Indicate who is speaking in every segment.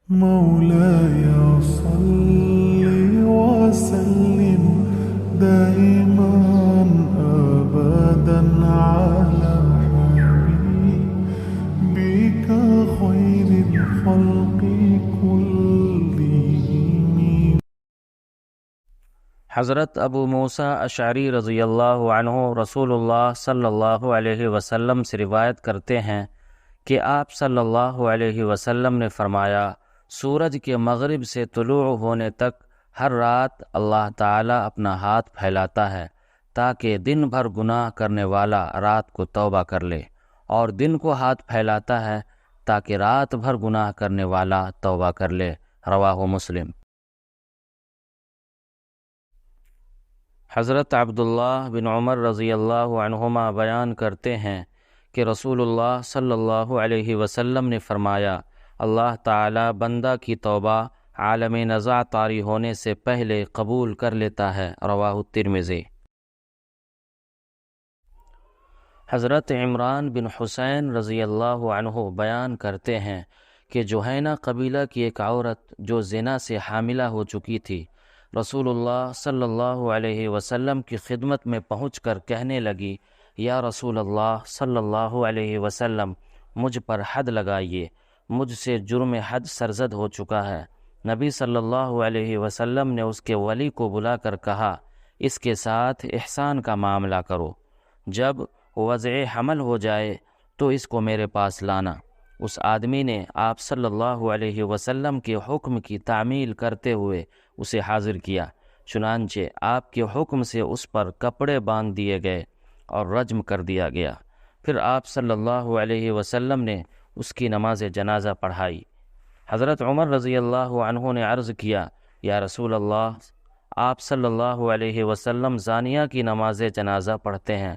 Speaker 1: مولاي صل وسلم دائما أبدا على حبيبك خير الخلق كلهم.
Speaker 2: حضرت ابو موسیٰ اشعری رضی اللہ عنہ رسول اللہ صلی اللہ علیہ وسلم سے روایت کرتے ہیں کہ آپ صلی اللہ علیہ وسلم نے فرمایا، سورج کے مغرب سے طلوع ہونے تک ہر رات اللہ تعالیٰ اپنا ہاتھ پھیلاتا ہے تاکہ دن بھر گناہ کرنے والا رات کو توبہ کر لے، اور دن کو ہاتھ پھیلاتا ہے تاکہ رات بھر گناہ کرنے والا توبہ کر لے۔ رواہ مسلم۔ حضرت عبداللہ بن عمر رضی اللہ عنہما بیان کرتے ہیں کہ رسول اللہ صلی اللہ علیہ وسلم نے فرمایا، اللہ تعالی بندہ کی توبہ عالم نزاع طاری ہونے سے پہلے قبول کر لیتا ہے۔ رواہ الترمذی۔ حضرت عمران بن حسین رضی اللہ عنہ بیان کرتے ہیں کہ جوہینہ قبیلہ کی ایک عورت جو زنا سے حاملہ ہو چکی تھی، رسول اللہ صلی اللہ علیہ وسلم کی خدمت میں پہنچ کر کہنے لگی، یا رسول اللہ صلی اللہ علیہ وسلم، مجھ پر حد لگائیے، مجھ سے جرم حد سرزد ہو چکا ہے۔ نبی صلی اللہ علیہ وسلم نے اس کے ولی کو بلا کر کہا، اس کے ساتھ احسان کا معاملہ کرو، جب وضع حمل ہو جائے تو اس کو میرے پاس لانا۔ اس آدمی نے آپ صلی اللہ علیہ وسلم کے حکم کی تعمیل کرتے ہوئے اسے حاضر کیا، چنانچہ آپ کے حکم سے اس پر کپڑے باندھ دیے گئے اور رجم کر دیا گیا۔ پھر آپ صلی اللہ علیہ وسلم نے اس کی نماز جنازہ پڑھائی۔ حضرت عمر رضی اللہ عنہ نے عرض کیا، یا رسول اللہ، آپ صلی اللہ علیہ وسلم زانیہ کی نماز جنازہ پڑھتے ہیں۔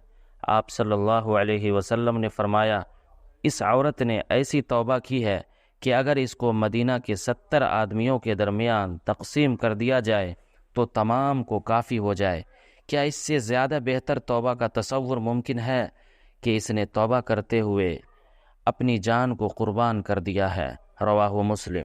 Speaker 2: آپ صلی اللہ علیہ وسلم نے فرمایا، اس عورت نے ایسی توبہ کی ہے کہ اگر اس کو مدینہ کے 70 آدمیوں کے درمیان تقسیم کر دیا جائے تو تمام کو کافی ہو جائے۔ کیا اس سے زیادہ بہتر توبہ کا تصور ممکن ہے کہ اس نے توبہ کرتے ہوئے اپنی جان کو قربان کر دیا ہے؟ رواہ مسلم۔